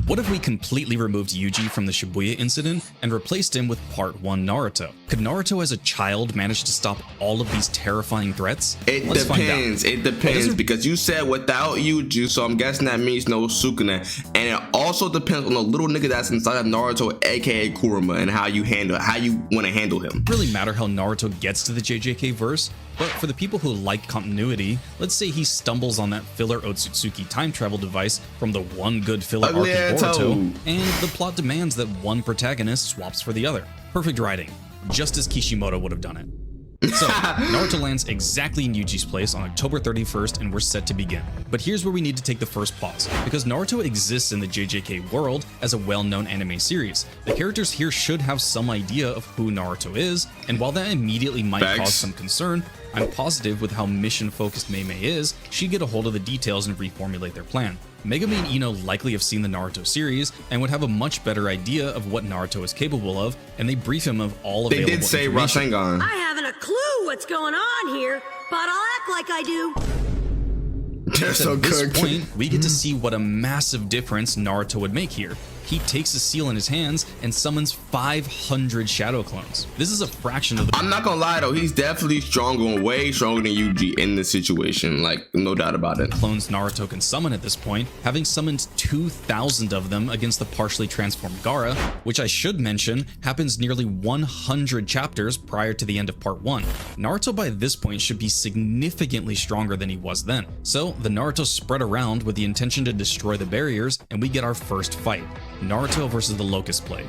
What if we completely removed Yuji from the Shibuya incident and replaced him with Part 1 Naruto? Could Naruto as a child manage to stop all of these terrifying threats? Let's depends. It depends because you said without Yuji, so I'm guessing that means no Sukuna. And it also depends on the little nigga that's inside of Naruto, aka Kurama, and how you want to handle him. It doesn't really matter how Naruto gets to the JJK verse, but for the people who like continuity, let's say he stumbles on that filler Otsutsuki time travel device from the one good filler arc of Boruto, and the plot demands that one protagonist swaps for the other. Perfect writing, just as Kishimoto would have done it. So, Naruto lands exactly in Yuji's place on October 31st and we're set to begin. But here's where we need to take the first pause, because Naruto exists in the JJK world as a well-known anime series. The characters here should have some idea of who Naruto is, and while that immediately might cause some concern, I'm positive with how mission-focused Mei is, she'd get a hold of the details and reformulate their plan. Megumi and Ino likely have seen the Naruto series and would have a much better idea of what Naruto is capable of, and they brief him of all available information. They did say Rasengan. I haven't a clue what's going on here, but I'll act like I do. They're so at this point, we get to see what a massive difference Naruto would make here. He takes a seal in his hands and summons 500 shadow clones. This is a fraction of the— I'm not gonna lie though, he's definitely stronger, way stronger than Yuji in this situation, like no doubt about it. Clones Naruto can summon at this point, having summoned 2,000 of them against the partially transformed Gaara, which I should mention happens nearly 100 chapters prior to the end of Part 1. Naruto by this point should be significantly stronger than he was then. So the Naruto spread around with the intention to destroy the barriers, and we get our first fight. Naruto versus the Locust Plague.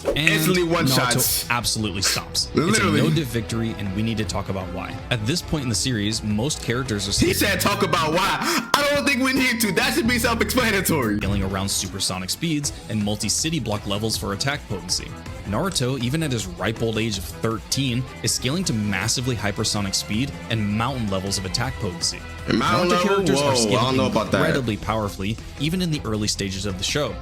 And instantly one Naruto shots. Absolutely stops. Literally. It's a no-diff victory, and we need to talk about why. At this point in the series, most characters are— He said talk about why. I don't think we need to. That should be self-explanatory. Scaling around supersonic speeds and multi-city block levels for attack potency. Naruto, even at his ripe old age of 13, is scaling to massively hypersonic speed and mountain levels of attack potency. Naruto characters are scaling I don't know about that. incredibly powerfully, even in the early stages of the show.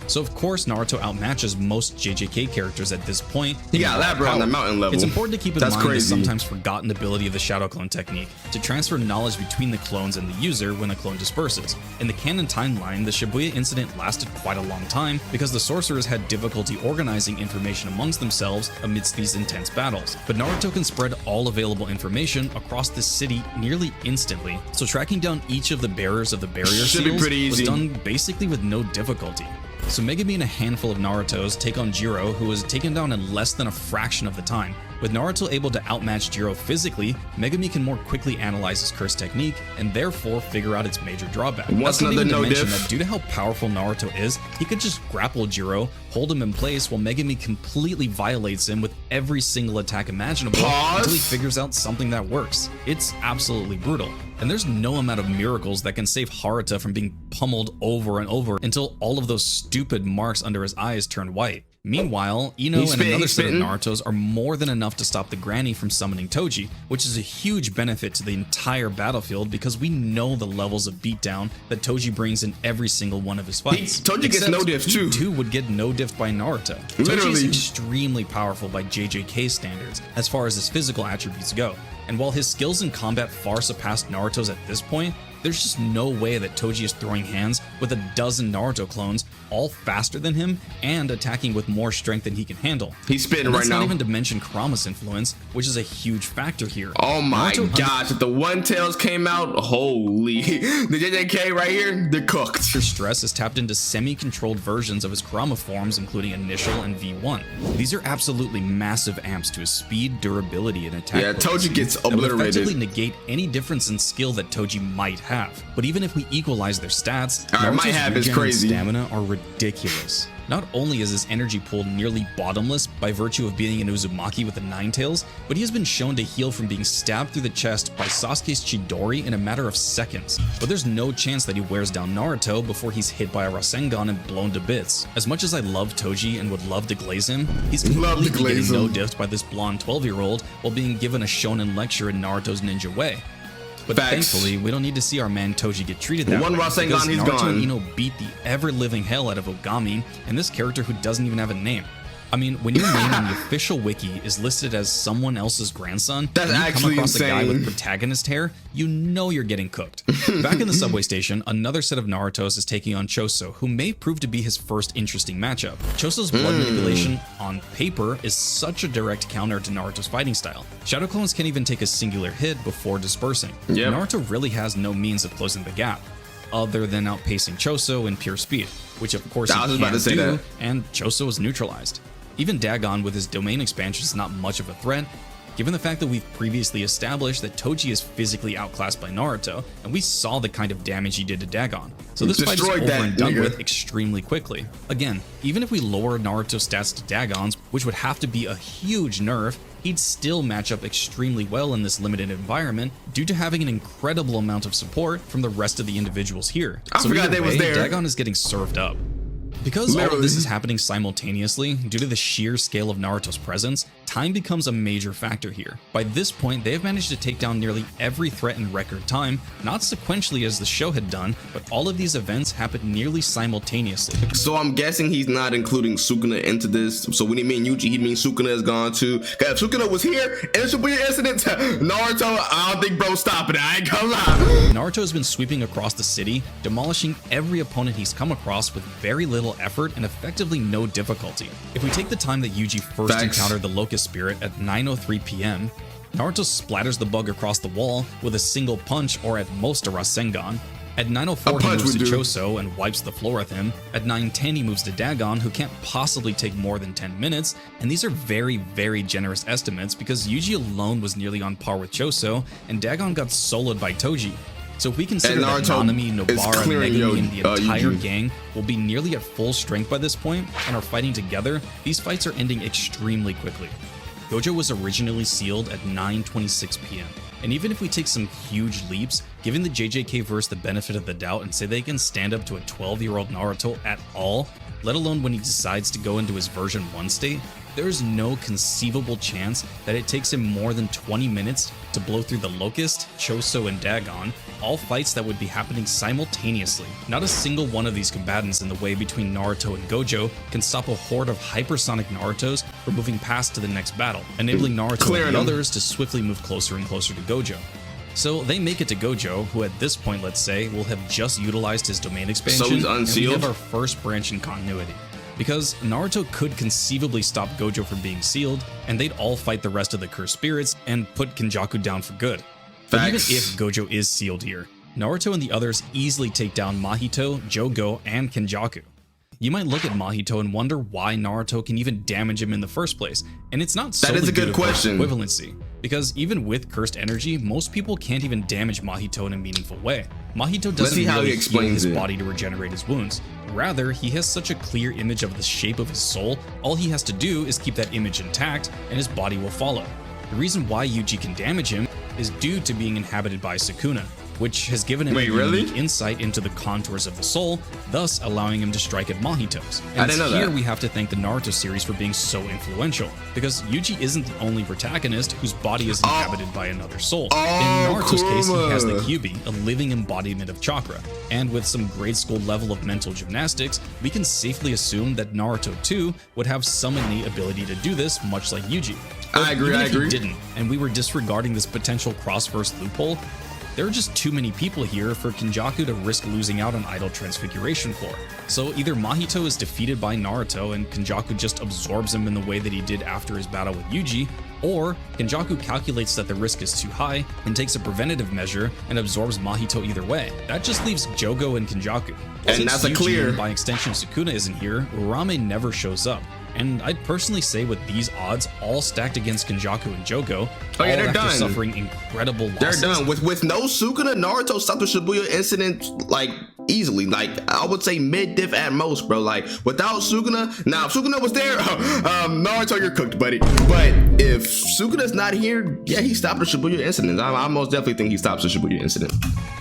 So of course Naruto outmatches most JJK characters at this point. You gotta elaborate on the mountain level. It's important to keep in mind crazy. the sometimes forgotten ability of the shadow clone technique to transfer knowledge between the clones and the user when a clone disperses. In the canon timeline, the Shibuya incident lasted quite a long time because the sorcerers had difficulty organizing information amongst themselves amidst these intense battles. But Naruto can spread all available information across the city nearly instantly, so tracking down each of the bearers of the barrier seals was done basically with no difficulty. So Megumi and a handful of Narutos take on Jiro, who was taken down in less than a fraction of the time. With Naruto able to outmatch Jiro physically, Megumi can more quickly analyze his curse technique and therefore figure out its major drawback. That's not even to mention that due to how powerful Naruto is, he could just grapple Jiro, hold him in place while Megumi completely violates him with every single attack imaginable until he figures out something that works. It's absolutely brutal. And there's no amount of miracles that can save Haruta from being pummeled over and over until all of those stupid marks under his eyes turn white. Meanwhile, Ino and another set of Narutos are more than enough to stop the granny from summoning Toji, which is a huge benefit to the entire battlefield because we know the levels of beatdown that Toji brings in every single one of his fights. Toji gets no diff too. He too would get no diff by Naruto. Toji is extremely powerful by JJK standards as far as his physical attributes go. And while his skills in combat far surpass Naruto's at this point, there's just no way that Toji is throwing hands with a dozen Naruto clones, all faster than him and attacking with more strength than he can handle. He's spitting right now. Not even to mention Kurama's influence, which is a huge factor here. Oh my gosh, if the One Tails came out, holy. The JJK right here, they're cooked. Stress is tapped into semi-controlled versions of his Kurama forms, including Initial and V1. These are absolutely massive amps to his speed, durability, and attack. Yeah, Toji gets obliterated. That would effectively negate any difference in skill that Toji might have. But even if we equalize their stats, Naruto's regen and stamina are ridiculous. Not only is his energy pool nearly bottomless by virtue of being an Uzumaki with the Nine Tails, but he has been shown to heal from being stabbed through the chest by Sasuke's Chidori in a matter of seconds. But there's no chance that he wears down Naruto before he's hit by a Rasengan and blown to bits. As much as I love Toji and would love to glaze him, he's completely getting no-diffed by this blonde 12-year-old while being given a shonen lecture in Naruto's ninja way. But thankfully, we don't need to see our man Toji get treated that way. One Rasengan, he's Naruto gone. and Ino beat the ever-living hell out of Ogami and this character who doesn't even have a name. I mean, when your name on the official wiki is listed as someone else's grandson, that's and you actually come across insane. a guy with protagonist hair, you know you're getting cooked. Back in the subway station, another set of Narutos is taking on Choso, who may prove to be his first interesting matchup. Choso's blood manipulation on paper is such a direct counter to Naruto's fighting style. Shadow clones can't even take a singular hit before dispersing. Yep. Naruto really has no means of closing the gap, other than outpacing Choso in pure speed, which of course I was he about to can say do, that. and Choso is neutralized. Even Dagon with his domain expansion is not much of a threat, given the fact that we've previously established that Toji is physically outclassed by Naruto, and we saw the kind of damage he did to Dagon. So this fight is over and done with extremely quickly. Again, even if we lower Naruto's stats to Dagon's, which would have to be a huge nerf, he'd still match up extremely well in this limited environment due to having an incredible amount of support from the rest of the individuals here. I forgot they was there. Dagon is getting served up. Because all of this is happening simultaneously, due to the sheer scale of Naruto's presence, time becomes a major factor here. By this point, they have managed to take down nearly every threat in record time, not sequentially as the show had done, but all of these events happened nearly simultaneously. So I'm guessing he's not including Sukuna into this. So when he mean Yuji, he means Sukuna is gone too. Cause if Sukuna was here and it should be an incident to Naruto, I don't think bro stopping it. I ain't gonna lie. Naruto has been sweeping across the city, demolishing every opponent he's come across with very little effort and effectively no difficulty. If we take the time that Yuji first encountered the Locust Spirit at 9:03 p.m., Naruto splatters the bug across the wall with a single punch or at most a Rasengan. At 9:04 he moves to Choso and wipes the floor with him. At 9:10 he moves to Dagon, who can't possibly take more than 10 minutes, and these are very, very generous estimates because Yuji alone was nearly on par with Choso, and Dagon got soloed by Toji. So if we consider that Nanami, Nobara, Megumi, and the entire gang will be nearly at full strength by this point and are fighting together, these fights are ending extremely quickly. Gojo was originally sealed at 9:26 p.m. And even if we take some huge leaps, giving the JJK verse the benefit of the doubt and say they can stand up to a 12-year-old Naruto at all, let alone when he decides to go into his version 1 state, there is no conceivable chance that it takes him more than 20 minutes to blow through the Locust, Choso, and Dagon, all fights that would be happening simultaneously. Not a single one of these combatants in the way between Naruto and Gojo can stop a horde of hypersonic Narutos from moving past to the next battle, enabling Naruto and the others to swiftly move closer and closer to Gojo. So they make it to Gojo, who at this point, let's say, will have just utilized his domain expansion, so he's and unsealed? we have our first branch in continuity. Because Naruto could conceivably stop Gojo from being sealed, and they'd all fight the rest of the cursed spirits and put Kenjaku down for good. But even if Gojo is sealed here, Naruto and the others easily take down Mahito, Jogo, and Kenjaku. You might look at Mahito and wonder why Naruto can even damage him in the first place, and it's not solely that is a good due to question. Equivalency, because even with cursed energy, most people can't even damage Mahito in a meaningful way. Mahito doesn't really heal his body to regenerate his wounds. Rather, he has such a clear image of the shape of his soul, all he has to do is keep that image intact, and his body will follow. The reason why Yuji can damage him is due to being inhabited by Sukuna, which has given him a unique insight into the contours of the soul, thus allowing him to strike at Mahito's. And here we have to thank the Naruto series for being so influential, because Yuji isn't the only protagonist whose body is inhabited by another soul. In Naruto's case, he has the Kyuubi, a living embodiment of chakra, and with some grade school level of mental gymnastics, we can safely assume that Naruto too would have some innate ability to do this, much like Yuji. But I agree. If he didn't, and we were disregarding this potential cross-verse loophole, there are just too many people here for Kenjaku to risk losing out on idle transfiguration for. So either Mahito is defeated by Naruto and Kenjaku just absorbs him in the way that he did after his battle with Yuji, or Kenjaku calculates that the risk is too high and takes a preventative measure and absorbs Mahito either way. That just leaves Jogo and Kenjaku. And that's a clear. And by extension, Sukuna isn't here, Urame never shows up. And I'd personally say with these odds all stacked against Kenjaku and Jogo, they're done. Suffering incredible losses. They're done. With no Sukuna, Naruto stopped the Shibuya incident like easily. Like I would say mid-diff at most, bro. Like without Sukuna, now if Sukuna was there, Naruto, you're cooked, buddy. But if Sukuna's not here, yeah, he stopped the Shibuya incident. I most definitely think he stops the Shibuya incident.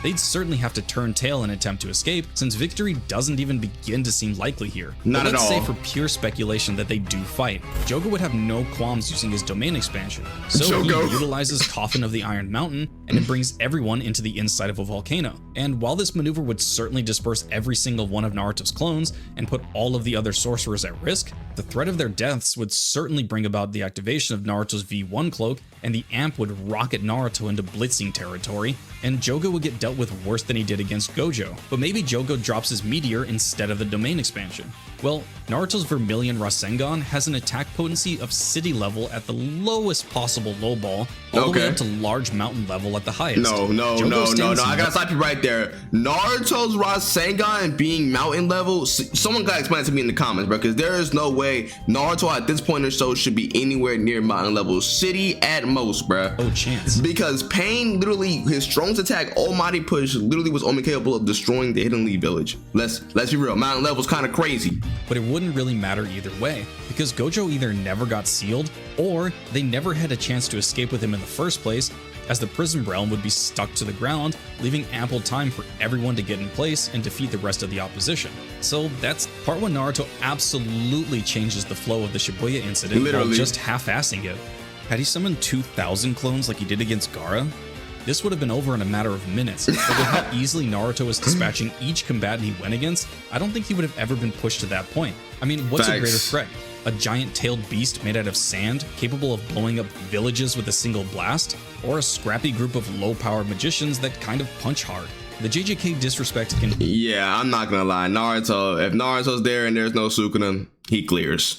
They'd certainly have to turn tail and attempt to escape, since victory doesn't even begin to seem likely here. Not at all. Let's say for pure speculation that they do fight, Jogo would have no qualms using his domain expansion. So he utilizes Coffin of the Iron Mountain, and it brings everyone into the inside of a volcano. And while this maneuver would certainly disperse every single one of Naruto's clones and put all of the other sorcerers at risk, The threat of their deaths would certainly bring about the activation of Naruto's V1 cloak, and the amp would rocket Naruto into blitzing territory, and Jogo would get dealt with worse than he did against Gojo. But maybe Jogo drops his meteor instead of the domain expansion. Well, Naruto's Vermilion Rasengan has an attack potency of city level at the lowest possible low ball, all the way up to large mountain level at the highest. No. I gotta stop you right there. Naruto's Rasengan being mountain level, someone gotta explain it to me in the comments, bro, because there is no way Naruto at this point or so should be anywhere near mountain level. City at most, bro. Oh, chance. Because Pain, literally, his strongest attack, Almighty Push, literally was only capable of destroying the Hidden Leaf Village. Let's be real. Mountain level's kind of crazy. But it wouldn't really matter either way, because Gojo either never got sealed, or they never had a chance to escape with him in the first place, as the Prism Realm would be stuck to the ground, leaving ample time for everyone to get in place and defeat the rest of the opposition. So that's part when Naruto absolutely changes the flow of the Shibuya incident while just half-assing it. Had he summoned 2,000 clones like he did against Gaara, this would have been over in a matter of minutes, but with how easily Naruto was dispatching each combatant he went against, I don't think he would have ever been pushed to that point. I mean, what's a greater threat? A giant-tailed beast made out of sand, capable of blowing up villages with a single blast? Or a scrappy group of low-powered magicians that kind of punch hard? The JJK disrespect can... Yeah, I'm not gonna lie. Naruto, if Naruto's there and there's no Sukuna, he clears.